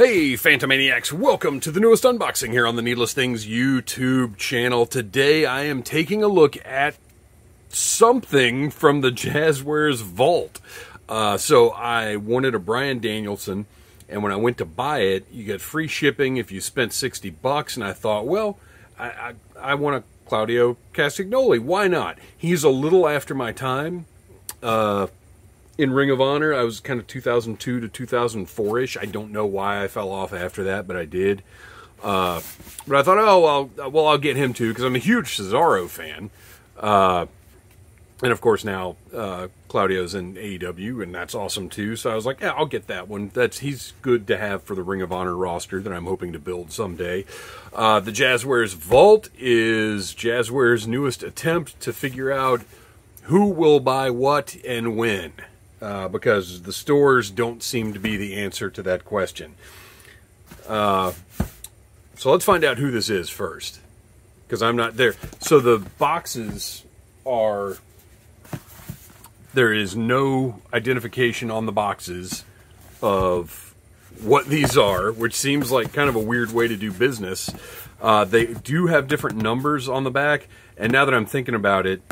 Hey Phantomaniacs, welcome to the newest unboxing here on the Needless Things YouTube channel. Today I am taking a look at something from the Jazwares vault. So I wanted a Bryan Danielson, and when I went to buy it, you get free shipping if you spent 60 bucks, and I thought, well, I want a Claudio Castagnoli. Why not? He's a little after my time. In Ring of Honor, I was kind of 2002 to 2004-ish. I don't know why I fell off after that, but I did. But I thought, oh, well, I'll get him too, because I'm a huge Cesaro fan. And of course now Claudio's in AEW, and that's awesome too. So I was like, yeah, I'll get that one. He's good to have for the Ring of Honor roster that I'm hoping to build someday. The Jazwares Vault is Jazwares' newest attempt to figure out who will buy what and when. Because the stores don't seem to be the answer to that question. So let's find out who this is first, because I'm not there. So the boxes are, there is no identification on the boxes of what these are, which seems like kind of a weird way to do business. They do have different numbers on the back, and now that I'm thinking about it,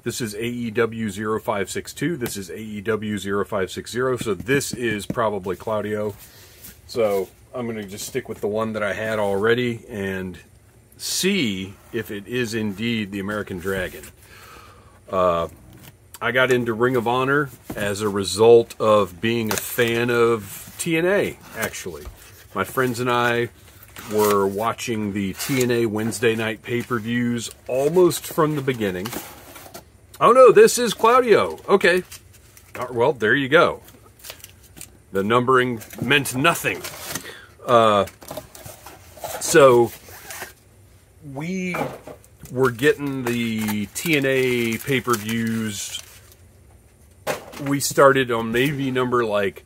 this is AEW 0562. This is AEW 0560. So this is probably Claudio. So I'm going to just stick with the one that I had already and see if it is indeed the American Dragon. I got into Ring of Honor as a result of being a fan of TNA, actually. My friends and I were watching the TNA Wednesday night pay-per-views almost from the beginning. Oh no, this is Claudio. Okay. Well, there you go. The numbering meant nothing. So we were getting the TNA pay-per-views. We started on maybe number like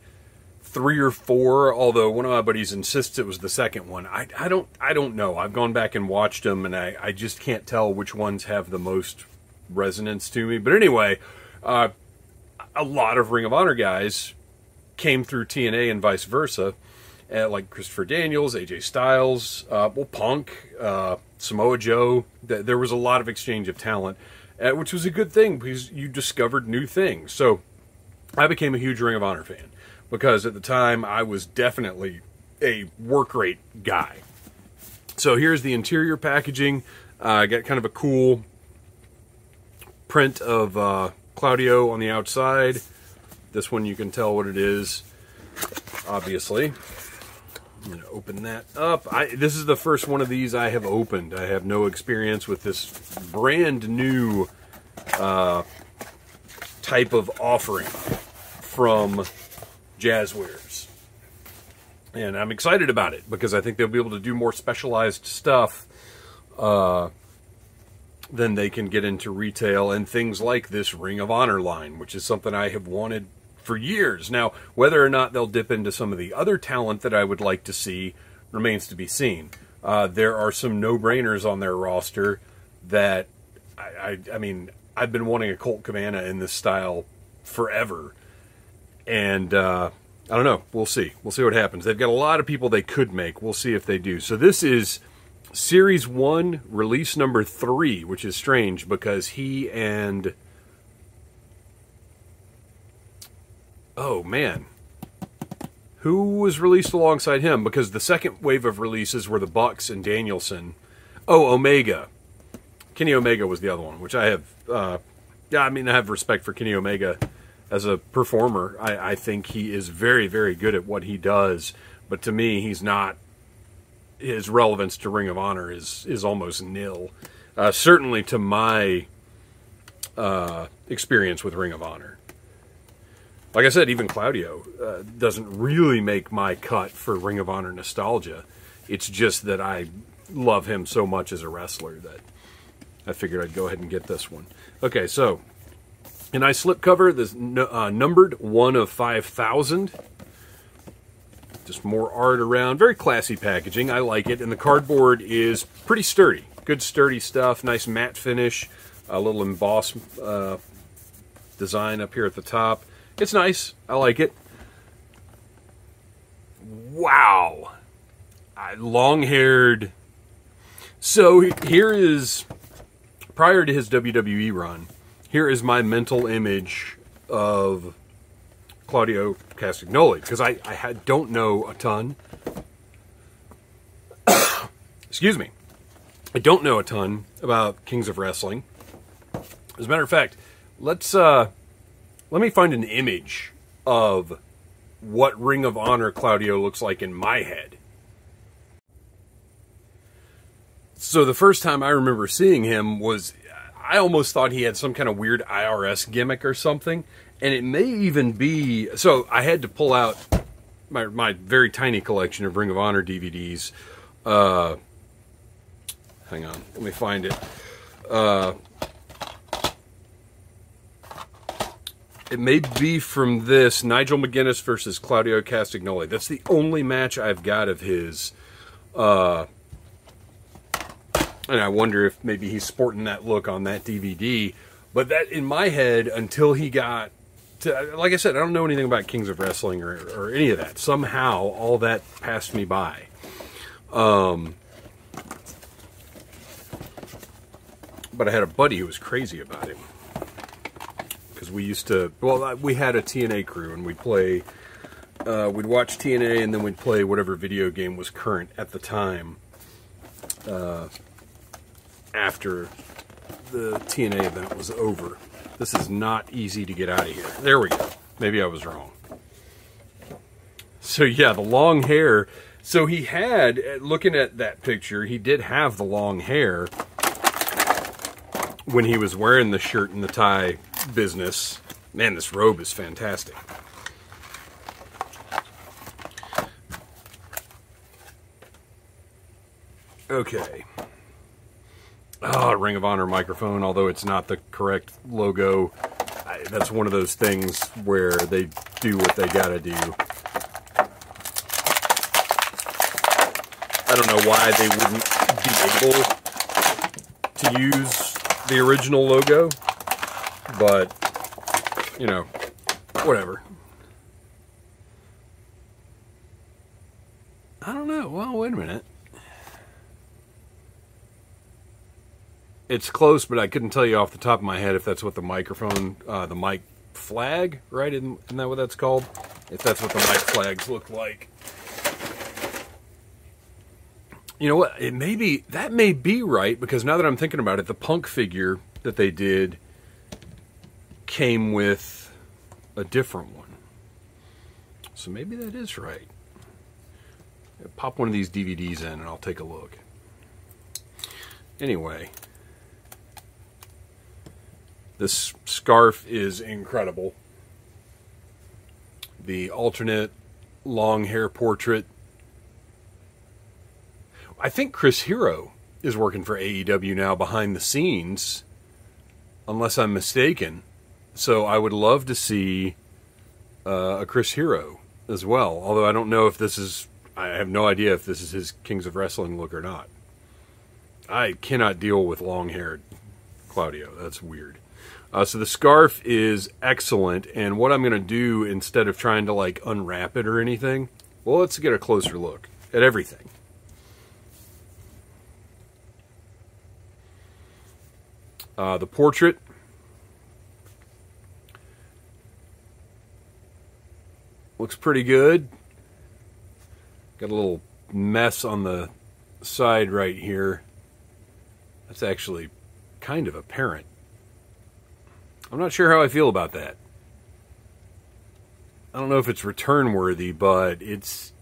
3 or 4, although one of my buddies insists it was the second one. I don't know. I've gone back and watched them, and I just can't tell which ones have the most resonance to me. But anyway, a lot of Ring of Honor guys came through TNA and vice versa, like Christopher Daniels, AJ Styles, well, Punk, Samoa Joe. There was a lot of exchange of talent, which was a good thing because you discovered new things. So I became a huge Ring of Honor fan because at the time I was definitely a work rate guy. So here's the interior packaging. I got kind of a cool print of Claudio on the outside. This one you can tell what it is, obviously. I'm going to open that up. This is the first one of these I have opened. I have no experience with this brand new type of offering from Jazwares. And I'm excited about it because I think they'll be able to do more specialized stuff then they can get into retail and things like this Ring of Honor line, which is something I have wanted for years. Now, whether or not they'll dip into some of the other talent that I would like to see remains to be seen. There are some no-brainers on their roster that, I mean, I've been wanting a Colt Cabana in this style forever. And, I don't know. We'll see. We'll see what happens. They've got a lot of people they could make. We'll see if they do. So this is Series 1, release number 3, which is strange because he and... oh, man. Who was released alongside him? Because the second wave of releases were the Bucks and Danielson. Oh, Omega. Kenny Omega was the other one, which I have... yeah, I mean, I have respect for Kenny Omega as a performer. I think he is very, very good at what he does. But to me, he's not... his relevance to Ring of Honor is almost nil. Certainly to my experience with Ring of Honor. Like I said, even Claudio doesn't really make my cut for Ring of Honor nostalgia. It's just that I love him so much as a wrestler that I figured I'd go ahead and get this one. Okay, so a nice slipcover. This numbered 1 of 5,000. Just more art around. Very classy packaging. I like it. And the cardboard is pretty sturdy. Good sturdy stuff. Nice matte finish. A little embossed design up here at the top. It's nice. I like it. wow. Long-haired. So here is, prior to his WWE run, here is my mental image of Claudio Castagnoli, because I don't know a ton. Excuse me. I don't know a ton about Kings of Wrestling. As a matter of fact, let me find an image of what Ring of Honor Claudio looks like in my head. So the first time I remember seeing him was, I almost thought he had some kind of weird IRS gimmick or something. And it may even be, so I had to pull out my very tiny collection of Ring of Honor DVDs. Hang on, let me find it. It may be from this, Nigel McGuinness versus Claudio Castagnoli. That's the only match I've got of his. And I wonder if maybe he's sporting that look on that DVD. But that, in my head, until he got to, like I said, I don't know anything about Kings of Wrestling or any of that. Somehow, all that passed me by. But I had a buddy who was crazy about him. Because we used to, well, we had a TNA crew, and we'd play, we'd watch TNA, and then we'd play whatever video game was current at the time. After the TNA event was over. This is not easy to get out of here. There we go. Maybe I was wrong. So yeah, the long hair. So he had, looking at that picture, he did have the long hair when he was wearing the shirt and the tie business. Man, this robe is fantastic. Okay. Oh, Ring of Honor microphone, although it's not the correct logo. That's one of those things where they do what they gotta do. I don't know why they wouldn't be able to use the original logo, but, you know, whatever. I don't know. Well, wait a minute. It's close, but I couldn't tell you off the top of my head if that's what the microphone, the mic flag, right? Isn't that what that's called? If that's what the mic flags look like. You know what? It may be, that may be right, because now that I'm thinking about it, the Punk figure that they did came with a different one. So maybe that is right. Pop one of these DVDs in and I'll take a look. Anyway. This scarf is incredible. The alternate long hair portrait. I think Chris Hero is working for AEW now behind the scenes, unless I'm mistaken. So I would love to see a Chris Hero as well. Although I don't know if this is, I have no idea if this is his Kings of Wrestling look or not. I cannot deal with long-haired Claudio. That's weird. So the scarf is excellent, and what I'm going to do, instead of trying to like unwrap it or anything, well, let's get a closer look at everything. The portrait. Looks pretty good. Got a little mess on the side right here. That's actually kind of apparent. I'm not sure how I feel about that. I don't know if it's return worthy, but it's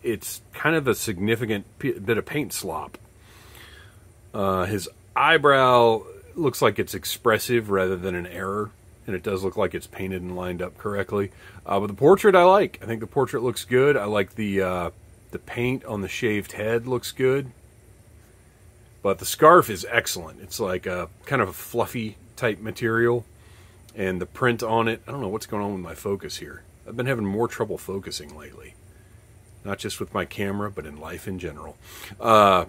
kind of a significant bit of paint slop. His eyebrow looks like it's expressive rather than an error, and it does look like it's painted and lined up correctly. But the portrait I like. I think the portrait looks good. I like the paint on the shaved head looks good. But the scarf is excellent. It's like a kind of a fluffy type material. And the print on it, I don't know what's going on with my focus here. I've been having more trouble focusing lately. Not just with my camera, but in life in general. The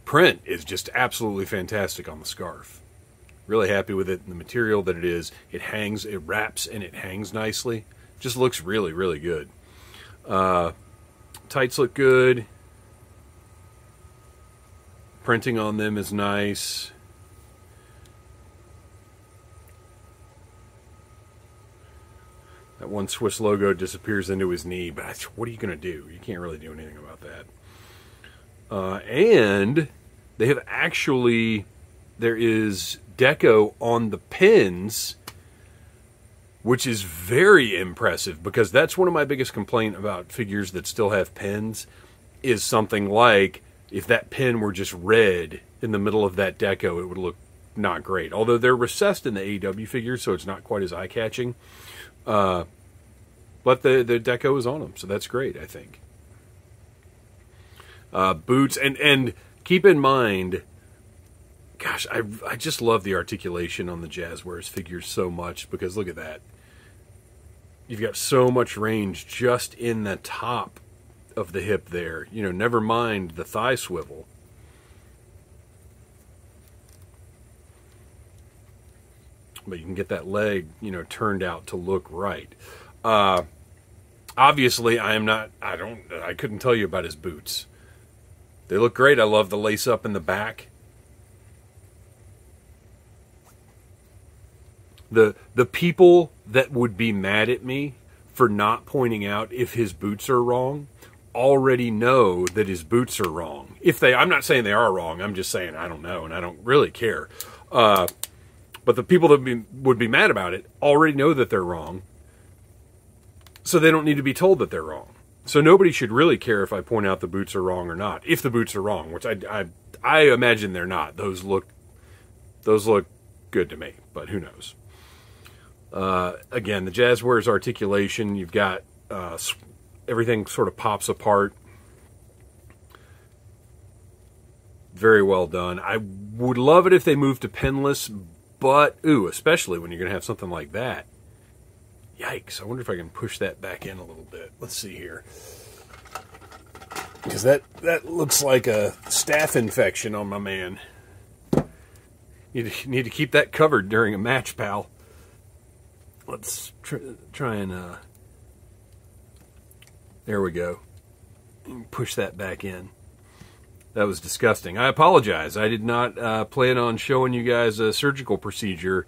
print is just absolutely fantastic on the scarf. Really happy with it and the material that it is. It hangs, it wraps, and it hangs nicely. Just looks really, really good. Tights look good. Printing on them is nice. That one Swiss logo disappears into his knee, but what are you going to do? You can't really do anything about that. And they have actually, there is deco on the pins, which is very impressive, because that's one of my biggest complaints about figures that still have pins, is something like, if that pin were just red in the middle of that deco, it would look not great. Although they're recessed in the AEW figures, so it's not quite as eye-catching. But the deco is on them, so that's great, I think. Boots, and keep in mind, gosh, I just love the articulation on the Jazwares figures so much, because look at that. You've got so much range just in the top of the hip there. You know, never mind the thigh swivel. But you can get that leg, you know, turned out to look right. Obviously, I couldn't tell you about his boots. They look great. I love the lace up in the back. The people that would be mad at me for not pointing out if his boots are wrong already know that his boots are wrong. I'm not saying they are wrong. I'm just saying I don't know, and I don't really care. But the people that would be mad about it already know that they're wrong, so they don't need to be told that they're wrong. So nobody should really care if I point out the boots are wrong or not. If the boots are wrong, which I imagine they're not. Those look good to me, but who knows? Again, the Jazwares articulation, you've got everything sort of pops apart. Very well done. I would love it if they moved to pinless, but, especially when you're going to have something like that. Yikes, I wonder if I can push that back in a little bit. Let's see here. Because that looks like a staph infection on my man. You need to keep that covered during a match, pal. Let's try and... there we go. Push that back in. That was disgusting. I apologize. I did not plan on showing you guys a surgical procedure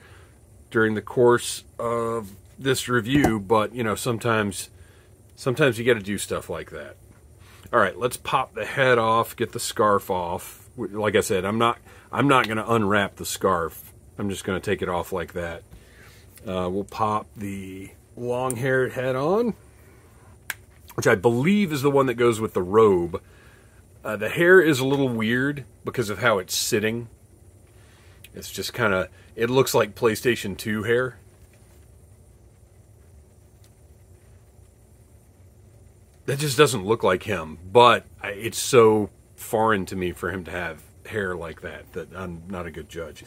during the course of this review, but, you know, sometimes you got to do stuff like that. All right, let's pop the head off, get the scarf off. Like I said, I'm not going to unwrap the scarf. I'm just going to take it off like that. We'll pop the long-haired head on, which I believe is the one that goes with the robe. The hair is a little weird because of how it's sitting. It's just kind of, it looks like PlayStation 2 hair. That just doesn't look like him, but it's so foreign to me for him to have hair like that I'm not a good judge.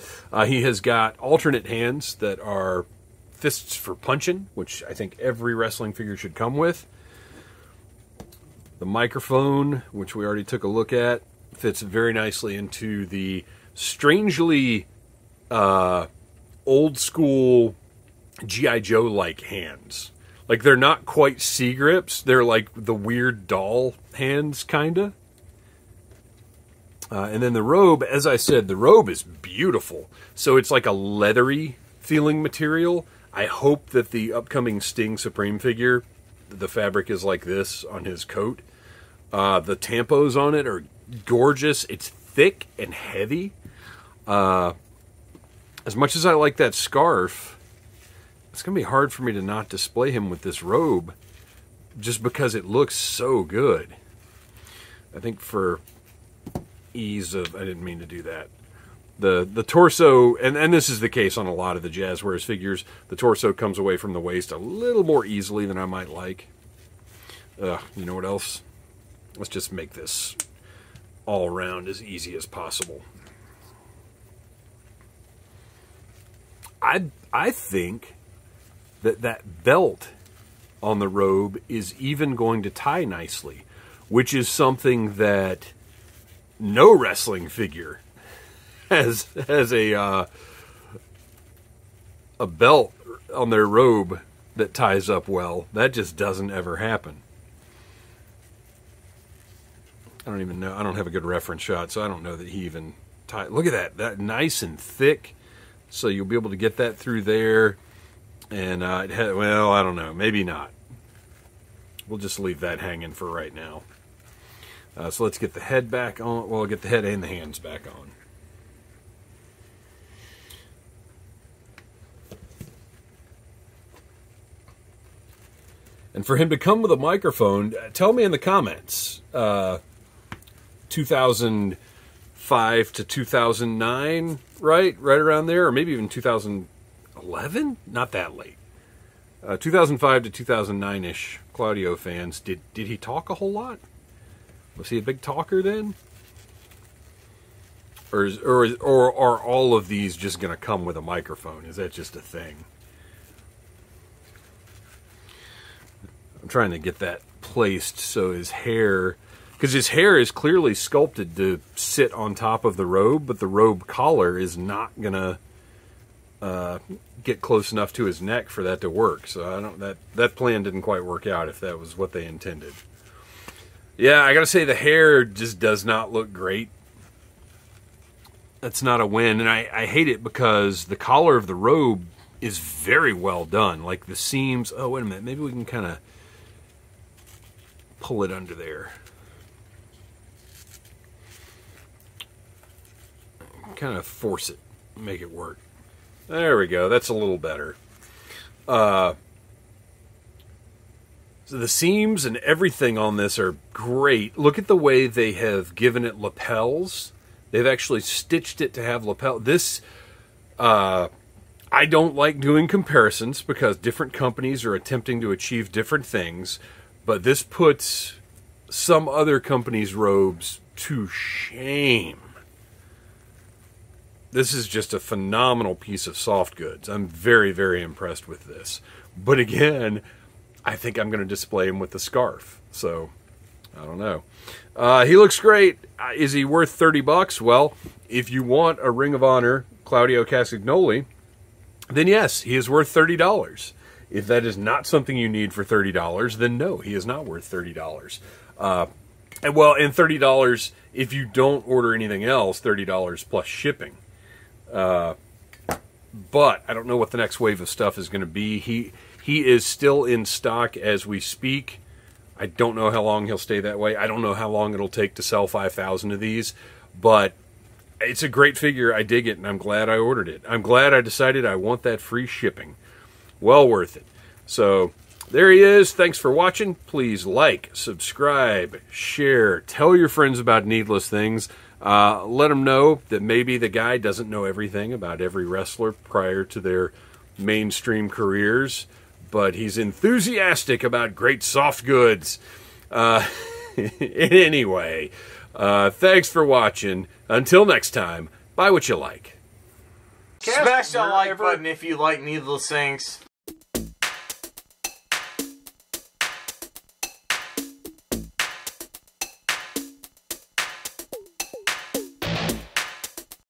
He has got alternate hands that are fists for punching, which I think every wrestling figure should come with. The microphone, which we already took a look at, fits very nicely into the strangely old school G.I. Joe-like hands. Like, they're not quite C-grips. They're like the weird doll hands, kind of. And then the robe, as I said, the robe is beautiful. So it's like a leathery feeling material. I hope that the upcoming Sting Supreme figure, the fabric is like this on his coat. The tampos on it are gorgeous. It's thick and heavy. As much as I like that scarf, it's going to be hard for me to not display him with this robe just because it looks so good. I think for ease of... I didn't mean to do that. The torso, and this is the case on a lot of the Jazwares figures, the torso comes away from the waist a little more easily than I might like. You know what else? Let's just make this all around as easy as possible. I think that belt on the robe is even going to tie nicely, which is something that no wrestling figure has a belt on their robe that ties up well. That just doesn't ever happen. I don't even know. I don't have a good reference shot, so I don't know that he even tied. Look at that. That nice and thick. So you'll be able to get that through there. And, well, I don't know. Maybe not. We'll just leave that hanging for right now. So let's get the head back on. Well, get the head and the hands back on. And for him to come with a microphone, tell me in the comments, 2005 to 2009, right? Right around there, or maybe even 2011? Not that late. 2005 to 2009-ish, Claudio fans. Did he talk a whole lot? Was he a big talker then? Or are all of these just going to come with a microphone? Is that just a thing? I'm trying to get that placed so his hair, because his hair is clearly sculpted to sit on top of the robe, but the robe collar is not gonna get close enough to his neck for that to work. So I don't, that plan didn't quite work out if that was what they intended. Yeah, I gotta say the hair just does not look great. That's not a win, and I hate it because the collar of the robe is very well done. Like the seams. Oh, wait a minute. Maybe we can kind of pull it under there. Kind of force it, make it work. There we go. That's a little better. So the seams and everything on this are great. Look at the way they have given it lapels. They've actually stitched it to have lapel. This, I don't like doing comparisons because different companies are attempting to achieve different things. But this puts some other companies' robes to shame. This is just a phenomenal piece of soft goods. I'm very, very impressed with this. But again, I think I'm going to display him with the scarf. So, I don't know. He looks great. Is he worth 30 bucks? Well, if you want a Ring of Honor Claudio Castagnoli, then yes, he is worth $30. If that is not something you need for $30, then no, he is not worth $30. And $30 if you don't order anything else, $30 plus shipping. But I don't know what the next wave of stuff is going to be. He is still in stock as we speak. I don't know how long he'll stay that way. I don't know how long it'll take to sell 5,000 of these, but it's a great figure. I dig it, and I'm glad I ordered it. I'm glad I decided I want that free shipping. Well worth it. So there he is. Thanks for watching. Please like, subscribe, share, tell your friends about Needless Things. Let them know that maybe the guy doesn't know everything about every wrestler prior to their mainstream careers, but he's enthusiastic about great soft goods. Anyway, thanks for watching. Until next time, buy what you like. Smash that like button if you like Needless Things.